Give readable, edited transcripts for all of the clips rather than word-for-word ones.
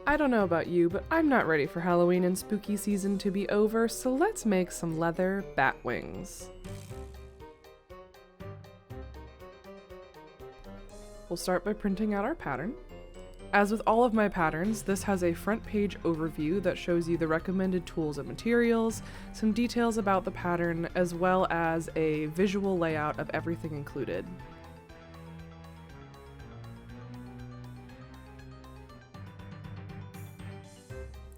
I don't know about you, but I'm not ready for Halloween and spooky season to be over, so let's make some leather bat wings. We'll start by printing out our pattern. As with all of my patterns, this has a front page overview that shows you the recommended tools and materials, some details about the pattern, as well as a visual layout of everything included.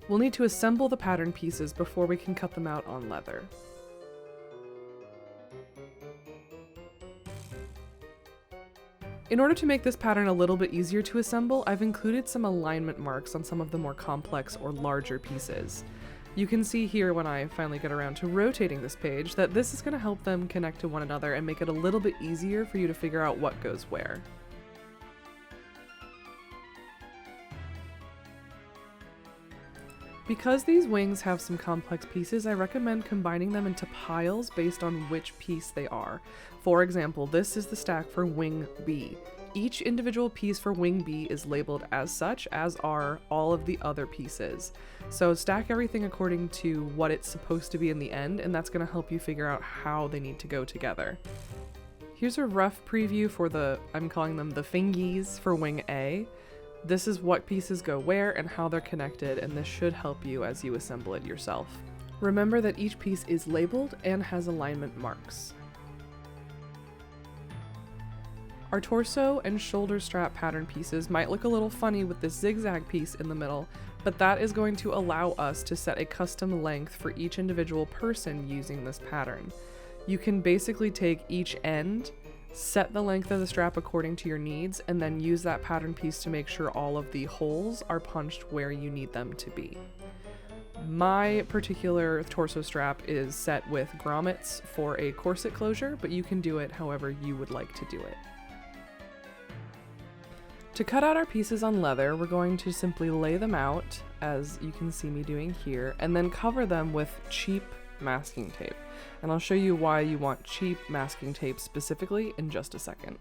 We'll need to assemble the pattern pieces before we can cut them out on leather. In order to make this pattern a little bit easier to assemble, I've included some alignment marks on some of the more complex or larger pieces. You can see here when I finally get around to rotating this page that this is going to help them connect to one another and make it a little bit easier for you to figure out what goes where. Because these wings have some complex pieces, I recommend combining them into piles based on which piece they are. For example, this is the stack for wing B. Each individual piece for wing B is labeled as such, as are all of the other pieces. So stack everything according to what it's supposed to be in the end, and that's going to help you figure out how they need to go together. Here's a rough preview for I'm calling them the fingies for wing A. This is what pieces go where and how they're connected, and this should help you as you assemble it yourself. Remember that each piece is labeled and has alignment marks. Our torso and shoulder strap pattern pieces might look a little funny with this zigzag piece in the middle, but that is going to allow us to set a custom length for each individual person using this pattern. You can basically take each end, set the length of the strap according to your needs, and then use that pattern piece to make sure all of the holes are punched where you need them to be. My particular torso strap is set with grommets for a corset closure, but you can do it however you would like to do it. To cut out our pieces on leather, we're going to simply lay them out, as you can see me doing here, and then cover them with cheap masking tape. And I'll show you why you want cheap masking tape specifically in just a second.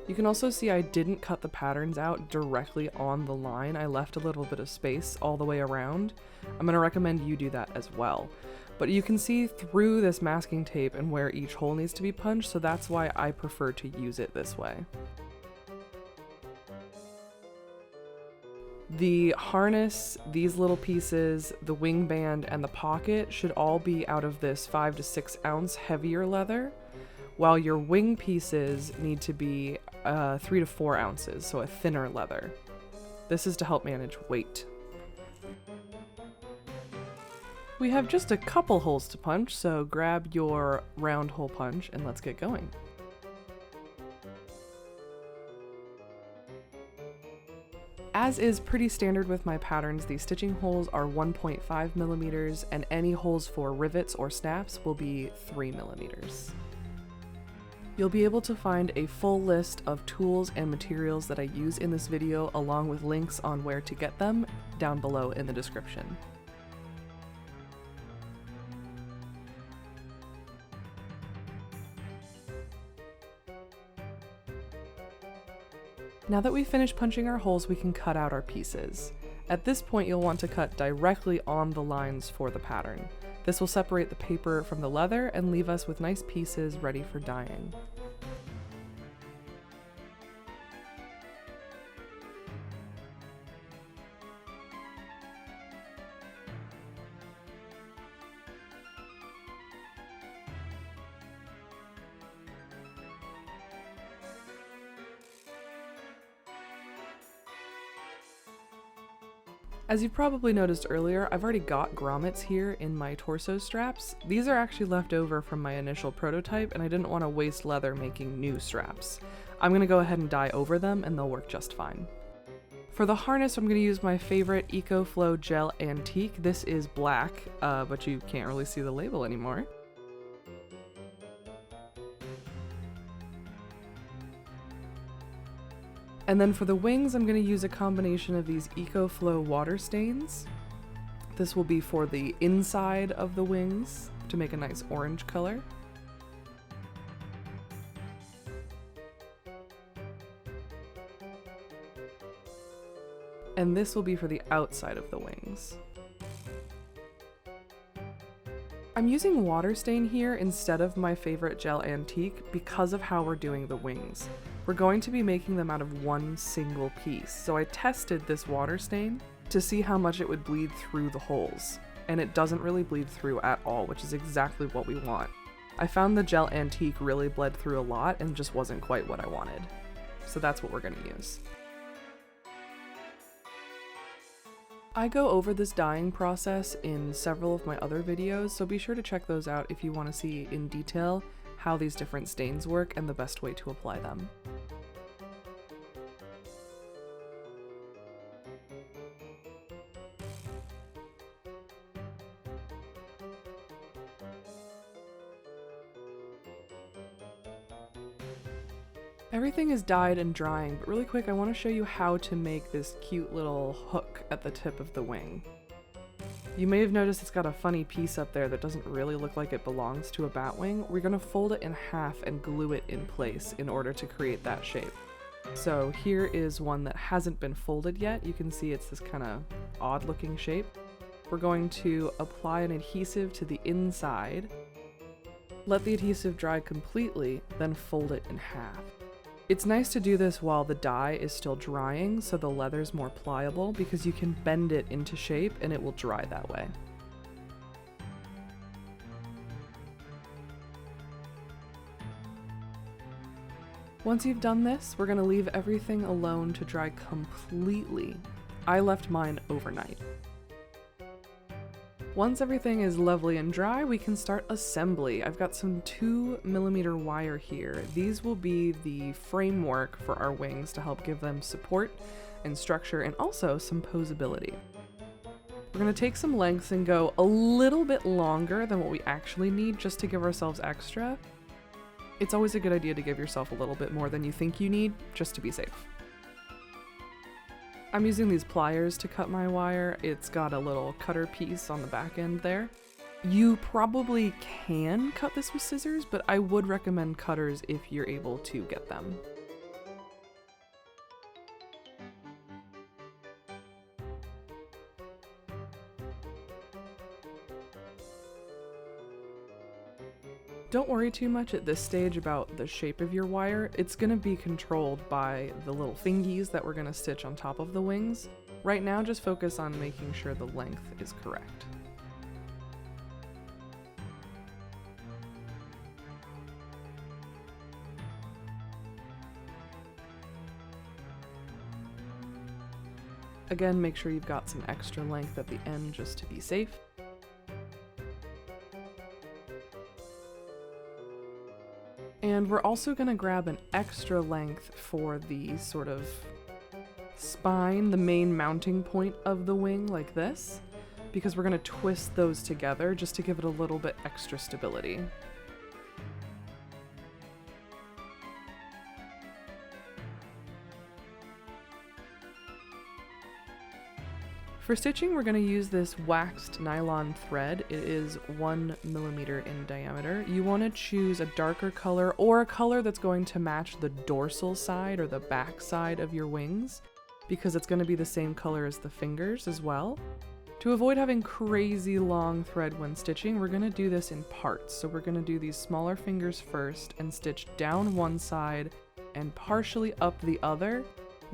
You can also see I didn't cut the patterns out directly on the line. I left a little bit of space all the way around. I'm going to recommend you do that as well. But you can see through this masking tape and where each hole needs to be punched, so that's why I prefer to use it this way. The harness, these little pieces, the wing band, and the pocket should all be out of this 5 to 6 ounce heavier leather, while your wing pieces need to be 3 to 4 ounces, so a thinner leather. This is to help manage weight. We have just a couple holes to punch, so grab your round hole punch and let's get going. As is pretty standard with my patterns, these stitching holes are 1.5 millimeters, and any holes for rivets or snaps will be 3 millimeters. You'll be able to find a full list of tools and materials that I use in this video, along with links on where to get them, down below in the description. Now that we've finished punching our holes, we can cut out our pieces. At this point, you'll want to cut directly on the lines for the pattern. This will separate the paper from the leather and leave us with nice pieces ready for dyeing. As you probably noticed earlier, I've already got grommets here in my torso straps. These are actually left over from my initial prototype, and I didn't want to waste leather making new straps. I'm going to go ahead and dye over them and they'll work just fine. For the harness, I'm going to use my favorite Eco-Flo Gel Antique. This is black, but you can't really see the label anymore. And then for the wings, I'm going to use a combination of these Eco-Flo water stains. This will be for the inside of the wings to make a nice orange color. and this will be for the outside of the wings. I'm using waterstain here instead of my favorite gel antique because of how we're doing the wings. We're going to be making them out of one single piece, so I tested this waterstain to see how much it would bleed through the holes, and it doesn't really bleed through at all, which is exactly what we want. I found the gel antique really bled through a lot and just wasn't quite what I wanted, so that's what we're going to use. I go over this dyeing process in several of my other videos, so be sure to check those out if you want to see in detail how these different stains work and the best way to apply them. Everything is dyed and drying, but really quick I want to show you how to make this cute little hook at the tip of the wing. You may have noticed it's got a funny piece up there that doesn't really look like it belongs to a bat wing. We're going to fold it in half and glue it in place in order to create that shape. So here is one that hasn't been folded yet. You can see it's this kind of odd looking shape. We're going to apply an adhesive to the inside, let the adhesive dry completely, then fold it in half. It's nice to do this while the dye is still drying so the leather's more pliable because you can bend it into shape and it will dry that way. Once you've done this, we're going to leave everything alone to dry completely. I left mine overnight. Once everything is lovely and dry, we can start assembly. I've got some 2mm wire here. These will be the framework for our wings to help give them support and structure and also some posability. We're going to take some lengths and go a little bit longer than what we actually need just to give ourselves extra. It's always a good idea to give yourself a little bit more than you think you need just to be safe. I'm using these pliers to cut my wire. It's got a little cutter piece on the back end there. You probably can cut this with scissors, but I would recommend cutters if you're able to get them. Don't worry too much at this stage about the shape of your wire. It's going to be controlled by the little thingies that we're going to stitch on top of the wings. Right now, just focus on making sure the length is correct. Again, make sure you've got some extra length at the end just to be safe. And we're also going to grab an extra length for the sort of spine, the main mounting point of the wing like this, because we're going to twist those together just to give it a little bit extra stability. For stitching, we're going to use this waxed nylon thread. It is 1mm in diameter. You want to choose a darker color or a color that's going to match the dorsal side or the back side of your wings, because it's going to be the same color as the fingers as well. To avoid having crazy long thread when stitching, we're going to do this in parts. So we're going to do these smaller fingers first and stitch down one side and partially up the other.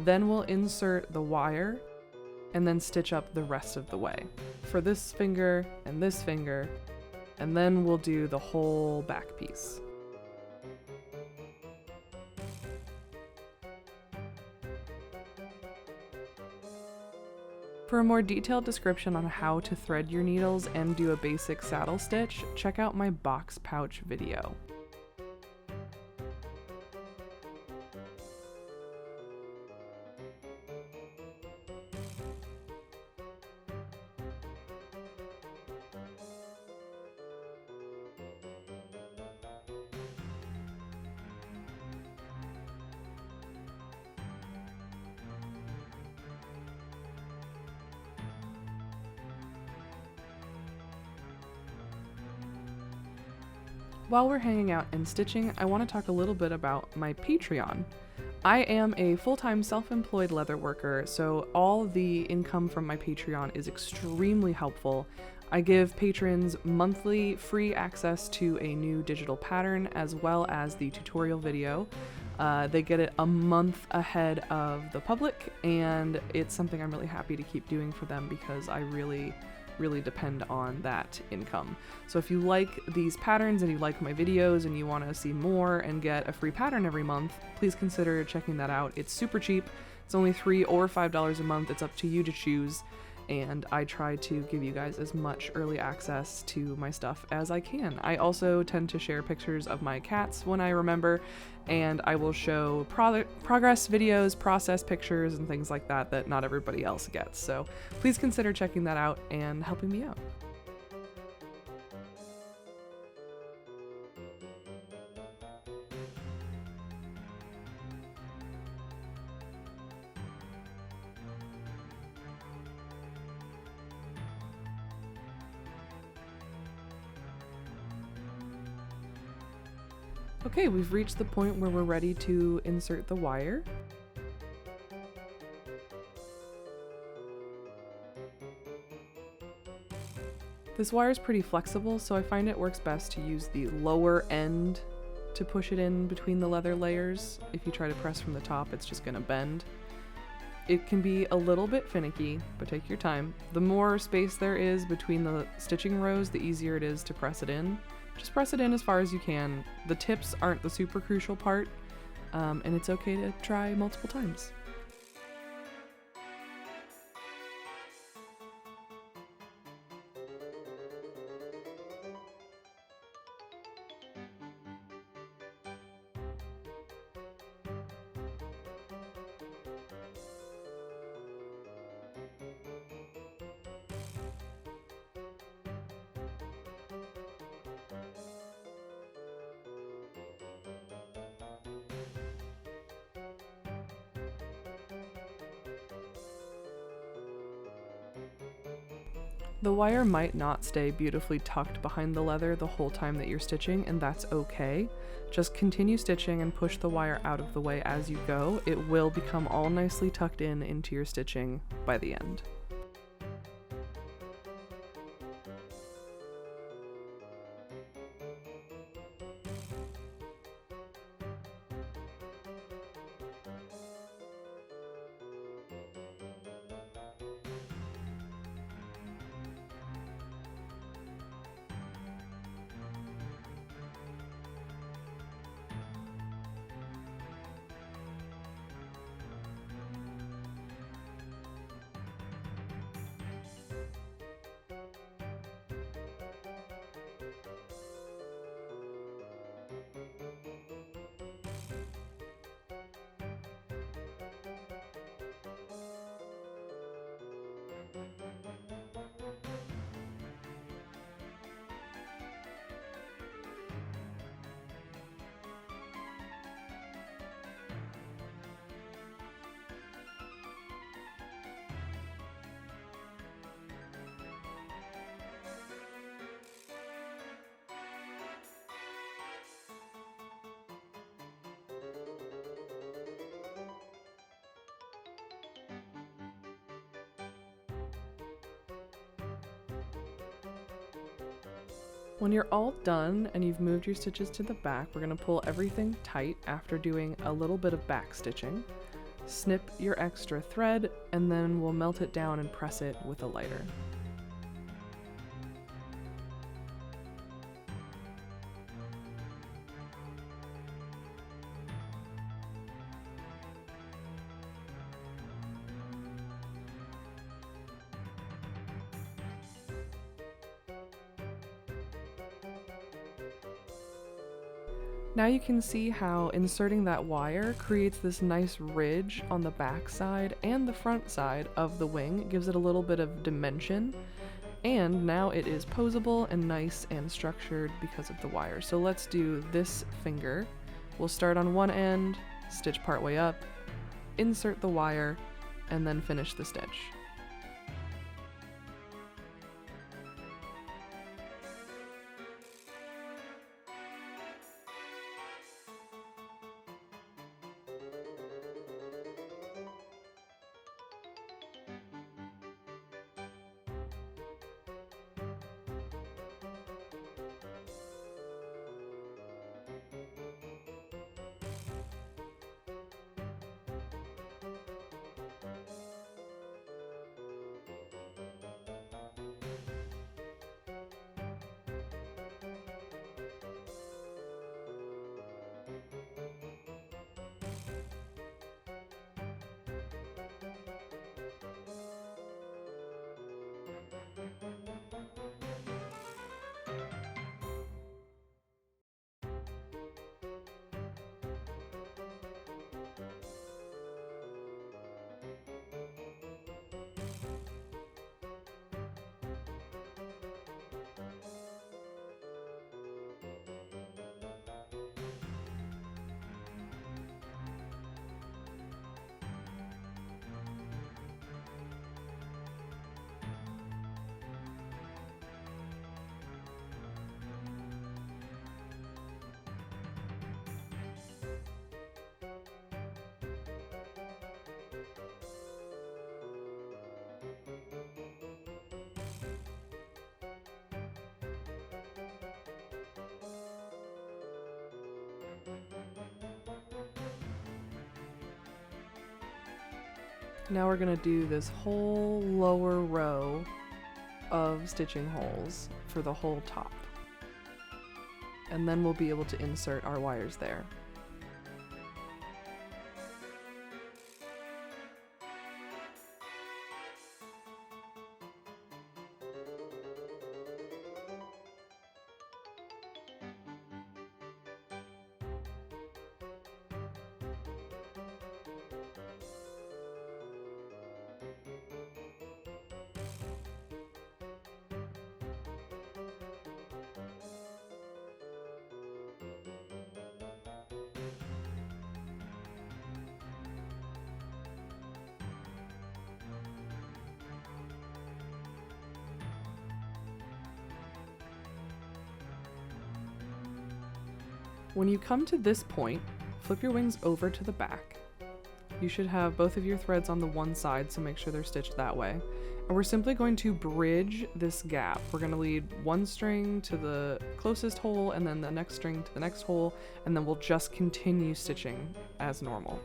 Then we'll insert the wire and then stitch up the rest of the way for this finger, and then we'll do the whole back piece. For a more detailed description on how to thread your needles and do a basic saddle stitch, check out my box pouch video. While we're hanging out and stitching, I want to talk a little bit about my Patreon. I am a full-time self-employed leather worker, so all the income from my Patreon is extremely helpful. I give patrons monthly free access to a new digital pattern as well as the tutorial video. They get it a month ahead of the public, and it's something I'm really happy to keep doing for them because I really depend on that income. So if you like these patterns and you like my videos and you want to see more and get a free pattern every month, please consider checking that out. It's super cheap. It's only $3 or $5 a month. It's up to you to choose. And I try to give you guys as much early access to my stuff as I can. I also tend to share pictures of my cats when I remember, and I will show progress videos, process pictures, and things like that that not everybody else gets. So please consider checking that out and helping me out. Okay, we've reached the point where we're ready to insert the wire. This wire is pretty flexible, so I find it works best to use the lower end to push it in between the leather layers. If you try to press from the top, it's just gonna bend. It can be a little bit finicky, but take your time. The more space there is between the stitching rows, the easier it is to press it in. Just press it in as far as you can. The tips aren't the super crucial part, and it's okay to try multiple times. The wire might not stay beautifully tucked behind the leather the whole time that you're stitching, and that's okay. Just continue stitching and push the wire out of the way as you go. It will become all nicely tucked in into your stitching by the end. When you're all done and you've moved your stitches to the back, we're going to pull everything tight after doing a little bit of back stitching. Snip your extra thread, and then we'll melt it down and press it with a lighter. Now you can see how inserting that wire creates this nice ridge on the back side and the front side of the wing. It gives it a little bit of dimension, and now it is posable and nice and structured because of the wire. So let's do this finger. We'll start on one end, stitch partway up, insert the wire, and then finish the stitch. Now we're gonna do this whole lower row of stitching holes for the whole top. And then we'll be able to insert our wires there. When you come to this point, flip your wings over to the back. You should have both of your threads on the one side, so make sure they're stitched that way. And we're simply going to bridge this gap. We're going to lead one string to the closest hole and then the next string to the next hole, and then we'll just continue stitching as normal.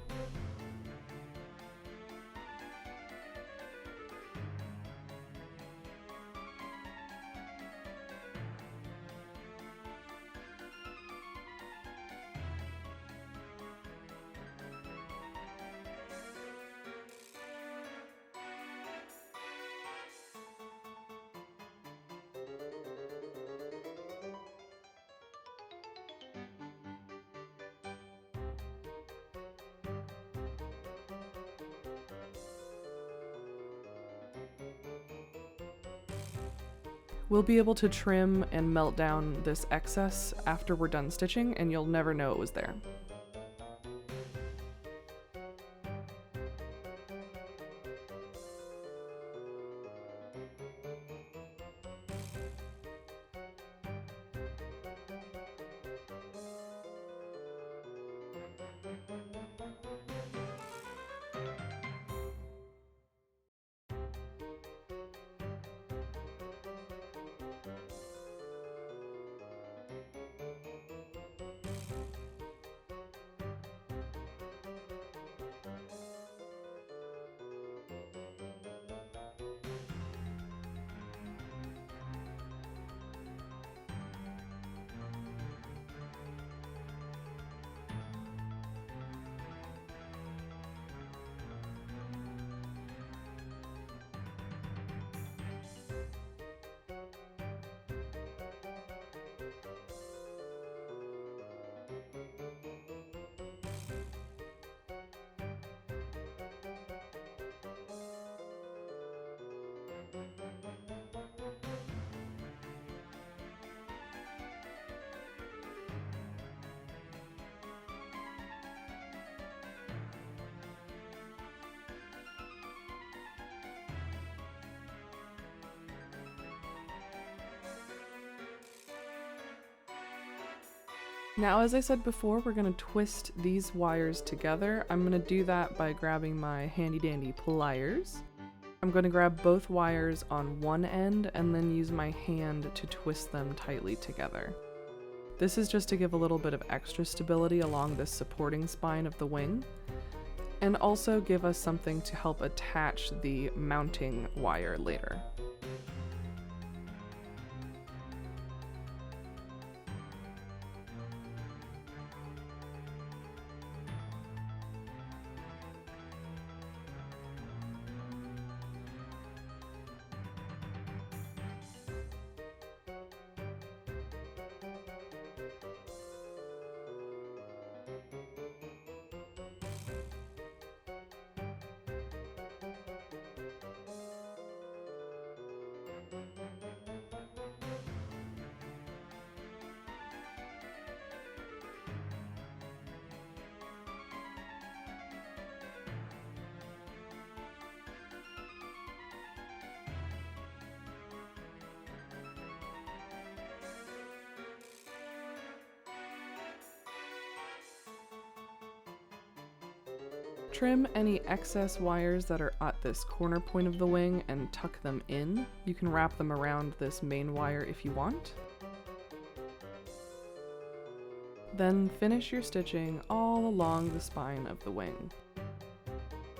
We'll be able to trim and melt down this excess after we're done stitching, and you'll never know it was there. Now, as I said before, we're going to twist these wires together. I'm going to do that by grabbing my handy dandy pliers. I'm going to grab both wires on one end and then use my hand to twist them tightly together. This is just to give a little bit of extra stability along this supporting spine of the wing, and also give us something to help attach the mounting wire later. Trim any excess wires that are at this corner point of the wing and tuck them in. You can wrap them around this main wire if you want. Then finish your stitching all along the spine of the wing.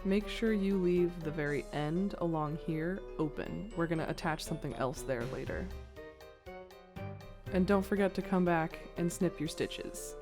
make sure you leave the very end along here open. We're gonna attach something else there later. And don't forget to come back and snip your stitches.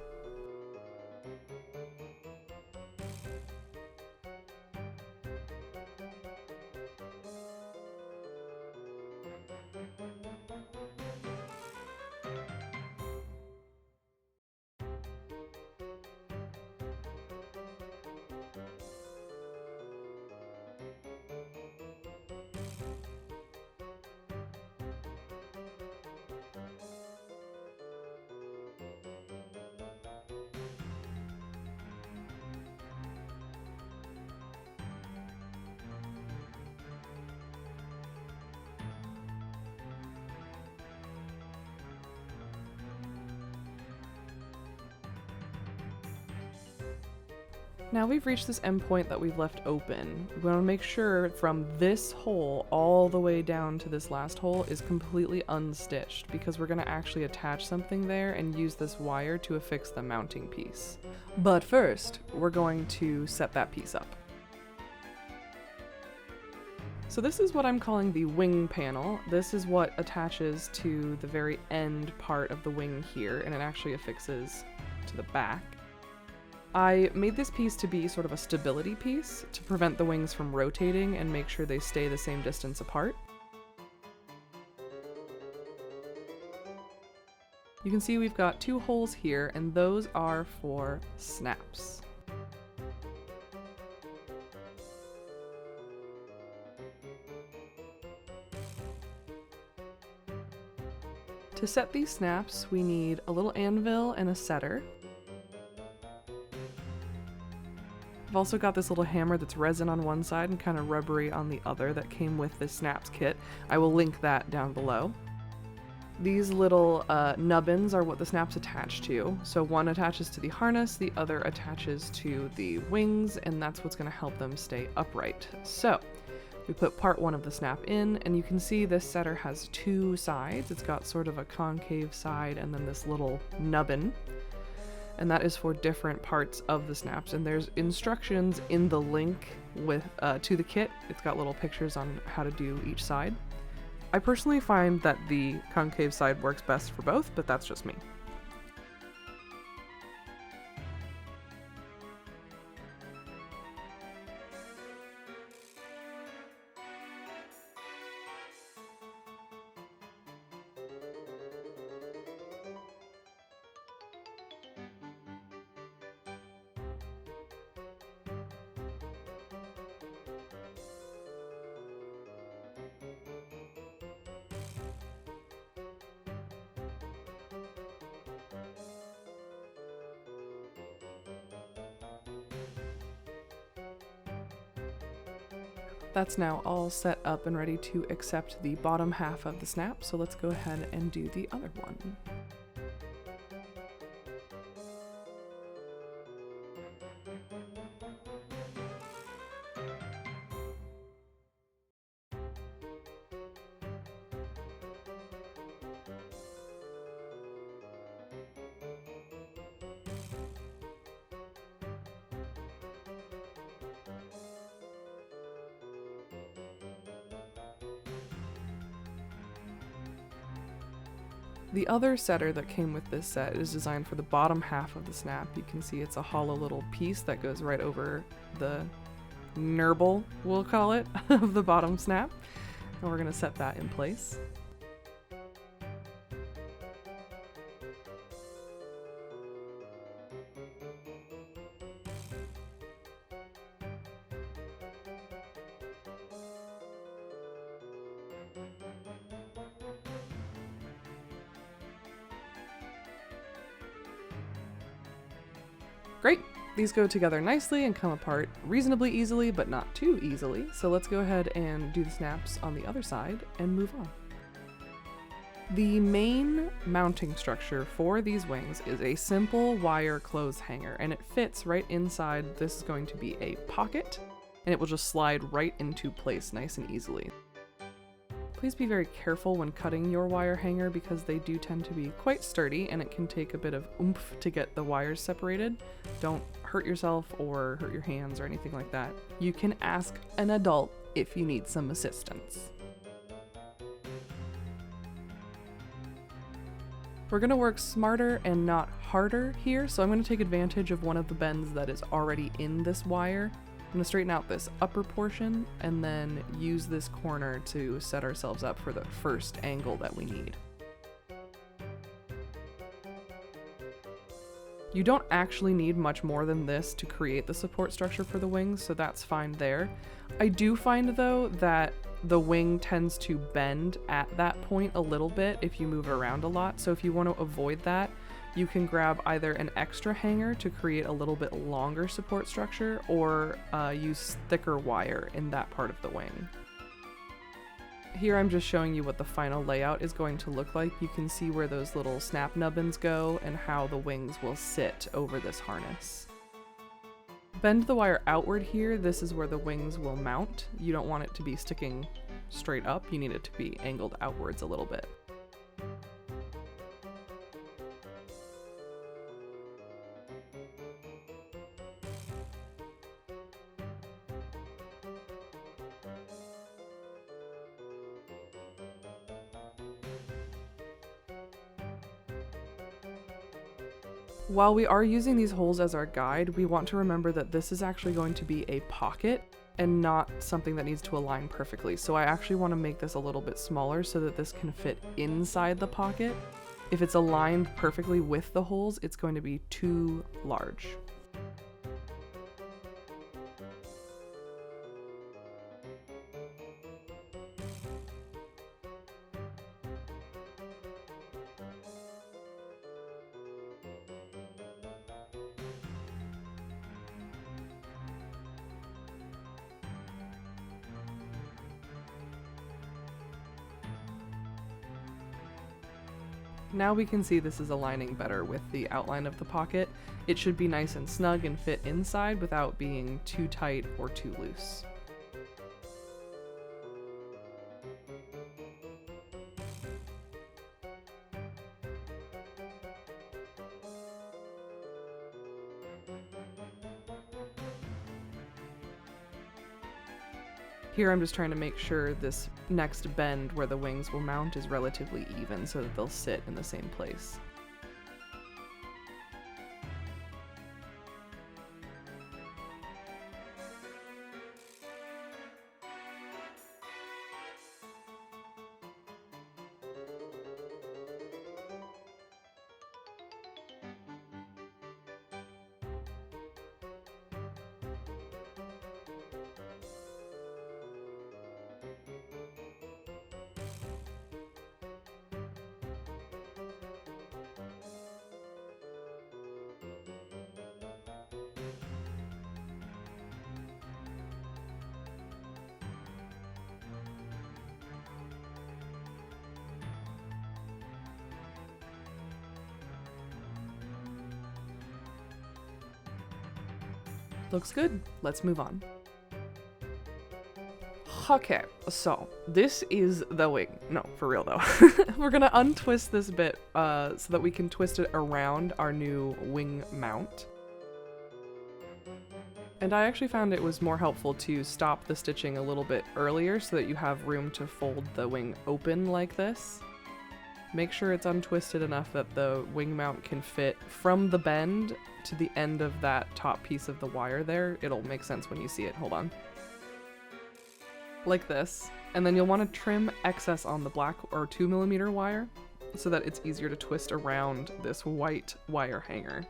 Now we've reached this end point that we've left open. We want to make sure from this hole all the way down to this last hole is completely unstitched, because we're going to actually attach something there and use this wire to affix the mounting piece. But first, we're going to set that piece up. So this is what I'm calling the wing panel. This is what attaches to the very end part of the wing here, and it actually affixes to the back. I made this piece to be sort of a stability piece to prevent the wings from rotating and make sure they stay the same distance apart. You can see we've got 2 holes here, and those are for snaps. To set these snaps, we need a little anvil and a setter. I've also got this little hammer that's resin on one side and kind of rubbery on the other that came with this snaps kit. I will link that down below. These little nubbins are what the snaps attach to. So one attaches to the harness, the other attaches to the wings, and that's what's going to help them stay upright. So we put part 1 of the snap in, and you can see this setter has 2 sides. It's got sort of a concave side and then this little nubbin. And that is for different parts of the snaps, and there's instructions in the link with to the kit. It's got little pictures on how to do each side. I personally find that the concave side works best for both, but that's just me. That's now all set up and ready to accept the bottom half of the snap, so let's go ahead and do the other one. The other setter that came with this set is designed for the bottom half of the snap. You can see it's a hollow little piece that goes right over the nurble, we'll call it, of the bottom snap. And we're going to set that in place. Great! These go together nicely and come apart reasonably easily, but not too easily. So let's go ahead and do the snaps on the other side and move on. The main mounting structure for these wings is a simple wire clothes hanger, and it fits right inside. This is going to be a pocket, and it will just slide right into place nice and easily. Please be very careful when cutting your wire hanger because they do tend to be quite sturdy and it can take a bit of oomph to get the wires separated. Don't hurt yourself or hurt your hands or anything like that. You can ask an adult if you need some assistance. We're going to work smarter and not harder here, so I'm going to take advantage of one of the bends that is already in this wire. I'm going to straighten out this upper portion and then use this corner to set ourselves up for the first angle that we need. You don't actually need much more than this to create the support structure for the wings, so that's fine there. I do find though that the wing tends to bend at that point a little bit if you move around a lot, so if you want to avoid that, you can grab either an extra hanger to create a little bit longer support structure or use thicker wire in that part of the wing. Here I'm just showing you what the final layout is going to look like. You can see where those little snap nubbins go and how the wings will sit over this harness. Bend the wire outward here. This is where the wings will mount. You don't want it to be sticking straight up. You need it to be angled outwards a little bit. While we are using these holes as our guide, we want to remember that this is actually going to be a pocket and not something that needs to align perfectly. So I actually want to make this a little bit smaller so that this can fit inside the pocket. If it's aligned perfectly with the holes, it's going to be too large. Now we can see this is aligning better with the outline of the pocket. It should be nice and snug and fit inside without being too tight or too loose. Here I'm just trying to make sure this next bend where the wings will mount is relatively even so that they'll sit in the same place. Looks good. Let's move on. Okay, so this is the wing. No, for real though. We're gonna untwist this bit so that we can twist it around our new wing mount. And I actually found it was more helpful to stop the stitching a little bit earlier so that you have room to fold the wing open like this. Make sure it's untwisted enough that the wing mount can fit from the bend to the end of that top piece of the wire there. It'll make sense when you see it. Hold on. Like this. And then you'll want to trim excess on the black or 2mm wire so that it's easier to twist around this white wire hanger.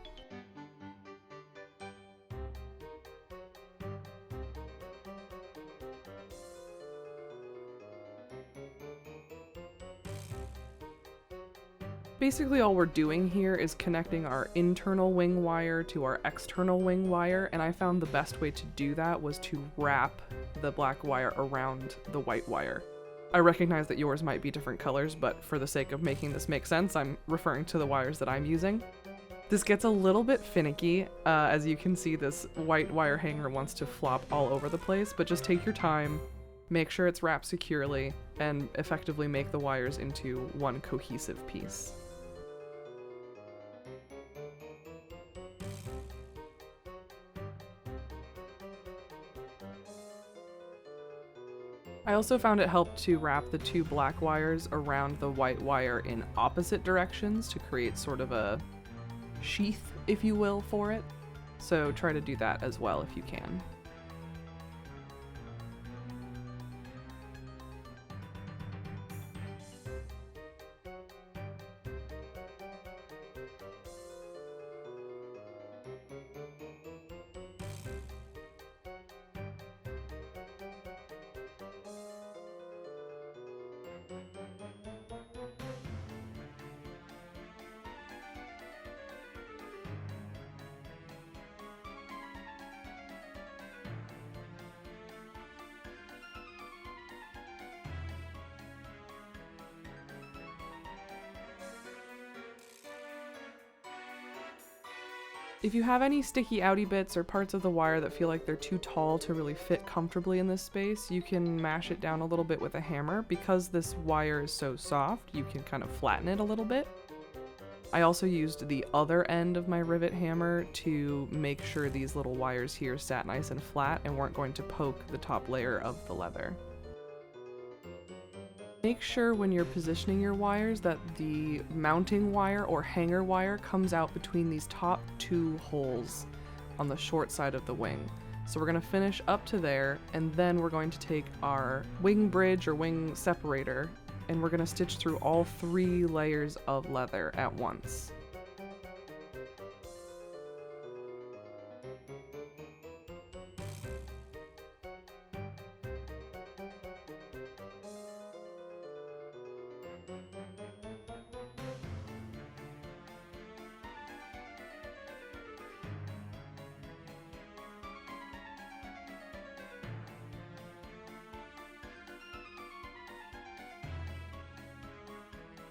Basically all we're doing here is connecting our internal wing wire to our external wing wire, and I found the best way to do that was to wrap the black wire around the white wire. I recognize that yours might be different colors, but for the sake of making this make sense, I'm referring to the wires that I'm using. This gets a little bit finicky. As you can see, this white wire hanger wants to flop all over the place, but just take your time. make sure it's wrapped securely, and effectively make the wires into one cohesive piece. I also found it helped to wrap the two black wires around the white wire in opposite directions to create sort of a sheath, if you will, for it. So try to do that as well if you can. If you have any sticky outy bits or parts of the wire that feel like they're too tall to really fit comfortably in this space, you can mash it down a little bit with a hammer. Because this wire is so soft, you can kind of flatten it a little bit. I also used the other end of my rivet hammer to make sure these little wires here sat nice and flat and weren't going to poke the top layer of the leather. Make sure when you're positioning your wires that the mounting wire or hanger wire comes out between these top two holes on the short side of the wing. So we're going to finish up to there, and then we're going to take our wing bridge or wing separator and we're going to stitch through all 3 layers of leather at once.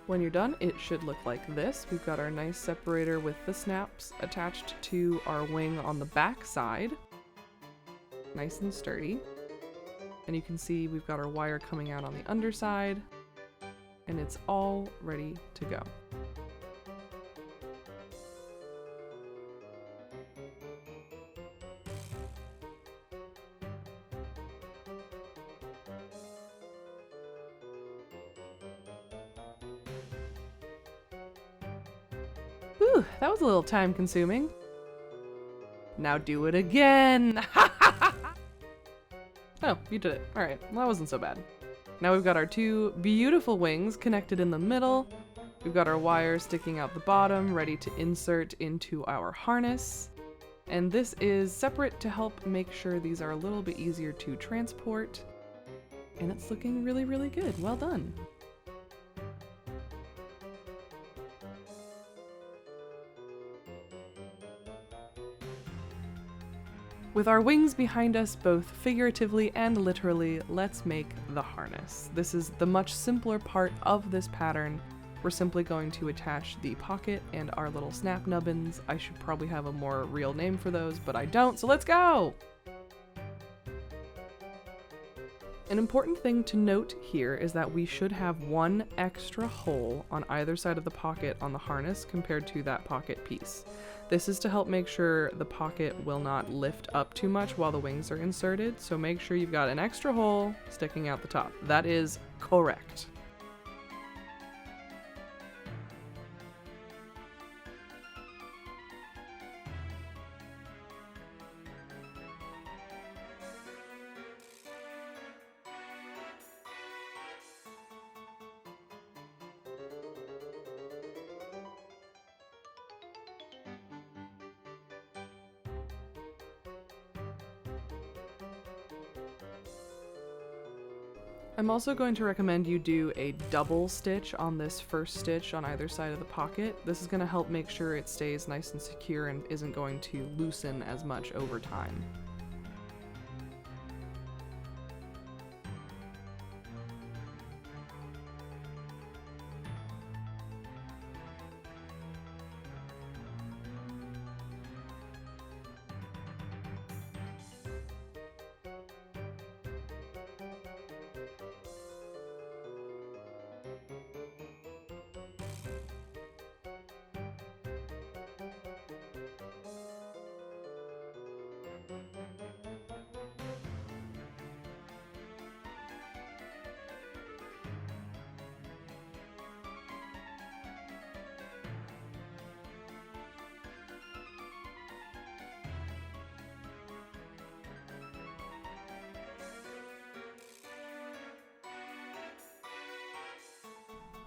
When you're done, it should look like this. We've got our nice separator with the snaps attached to our wing on the back side. Nice and sturdy. And you can see we've got our wire coming out on the underside, and it's all ready to go. Whew, that was a little time consuming. Now do it again! Oh, you did it. Alright, well, that wasn't so bad. Now we've got our 2 beautiful wings connected in the middle. We've got our wire sticking out the bottom, ready to insert into our harness. And this is separate to help make sure these are a little bit easier to transport. And it's looking really, really good. Well done. With our wings behind us, both figuratively and literally, let's make the harness. This is the much simpler part of this pattern. We're simply going to attach the pocket and our little snap nubbins. I should probably have a more real name for those, but I don't, so let's go! An important thing to note here is that we should have 1 extra hole on either side of the pocket on the harness compared to that pocket piece. This is to help make sure the pocket will not lift up too much while the wings are inserted, so make sure you've got an extra hole sticking out the top. That is correct. I'm also going to recommend you do a double stitch on this first stitch on either side of the pocket. This is going to help make sure it stays nice and secure and isn't going to loosen as much over time.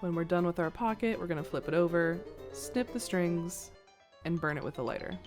When we're done with our pocket, we're going to flip it over, snip the strings, and burn it with a lighter.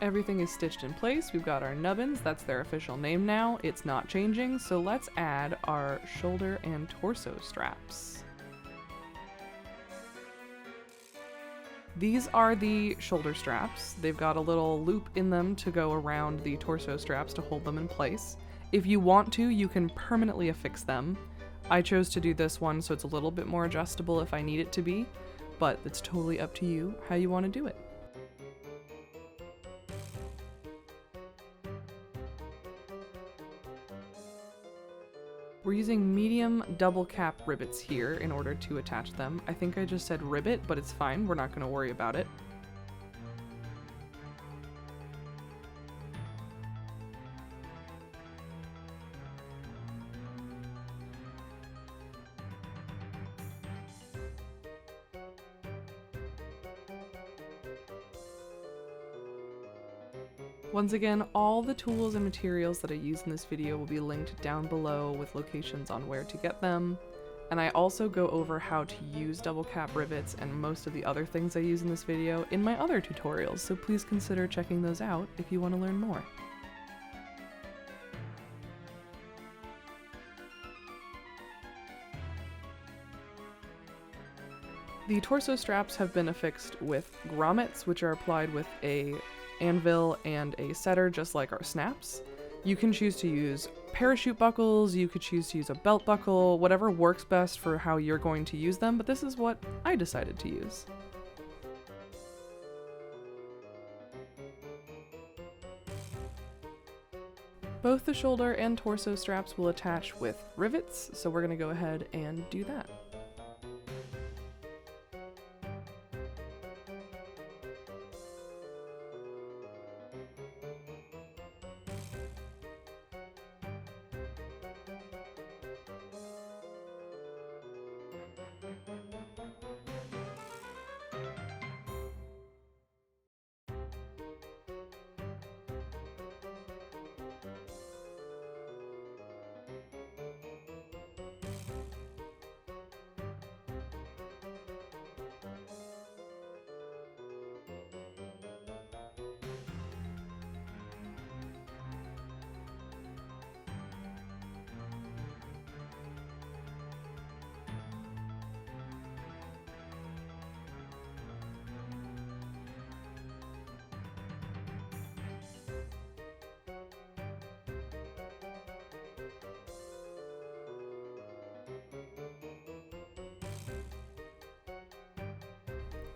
Everything is stitched in place. We've got our nubbins, that's their official name now. It's not changing, so let's add our shoulder and torso straps. These are the shoulder straps. They've got a little loop in them to go around the torso straps to hold them in place. If you want to, you can permanently affix them. I chose to do this one so it's a little bit more adjustable if I need it to be, but it's totally up to you how you want to do it. We're using medium double cap rivets here in order to attach them. I think I just said rivet, but it's fine. We're not going to worry about it. Once again, all the tools and materials that I use in this video will be linked down below with locations on where to get them. And I also go over how to use double cap rivets and most of the other things I use in this video in my other tutorials, so please consider checking those out if you want to learn more. The torso straps have been affixed with grommets, which are applied with a anvil and a setter, just like our snaps. You can choose to use parachute buckles, you could choose to use a belt buckle, whatever works best for how you're going to use them, but this is what I decided to use. Both the shoulder and torso straps will attach with rivets, so we're going to go ahead and do that.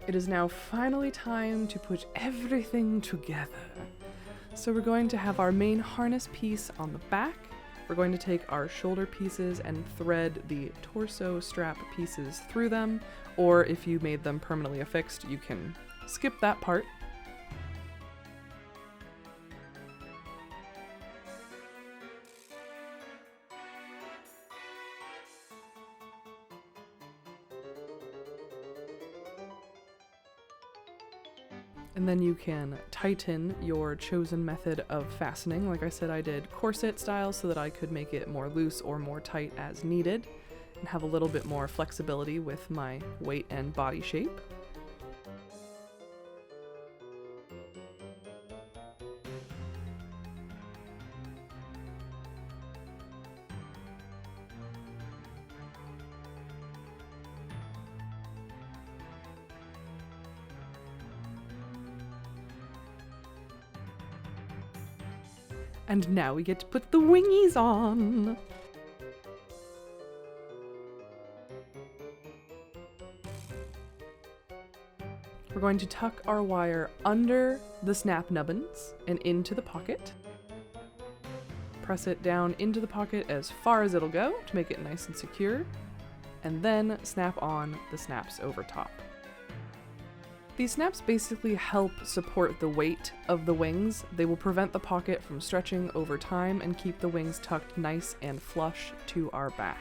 It is now finally time to put everything together. So we're going to have our main harness piece on the back. We're going to take our shoulder pieces and thread the torso strap pieces through them, or if you made them permanently affixed, you can skip that part. And then you can tighten your chosen method of fastening. Like I said, I did corset style so that I could make it more loose or more tight as needed, and have a little bit more flexibility with my weight and body shape. And now we get to put the wingies on! We're going to tuck our wire under the snap nubbins and into the pocket. Press it down into the pocket as far as it'll go to make it nice and secure, and then snap on the snaps over top. These snaps basically help support the weight of the wings. They will prevent the pocket from stretching over time and keep the wings tucked nice and flush to our back.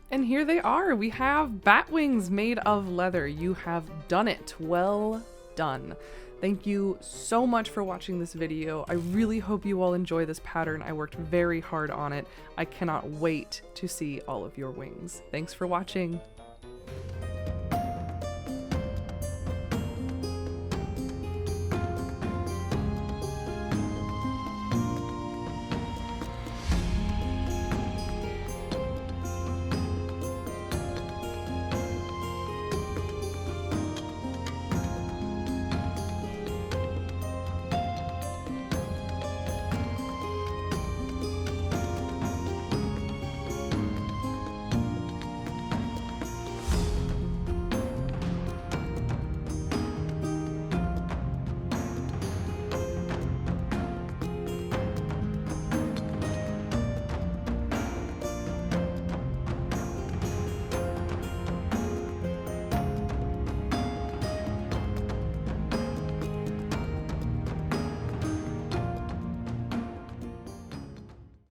And here they are! We have bat wings made of leather. You have done it. Well done. Thank you so much for watching this video. I really hope you all enjoy this pattern. I worked very hard on it. I cannot wait to see all of your wings. Thanks for watching.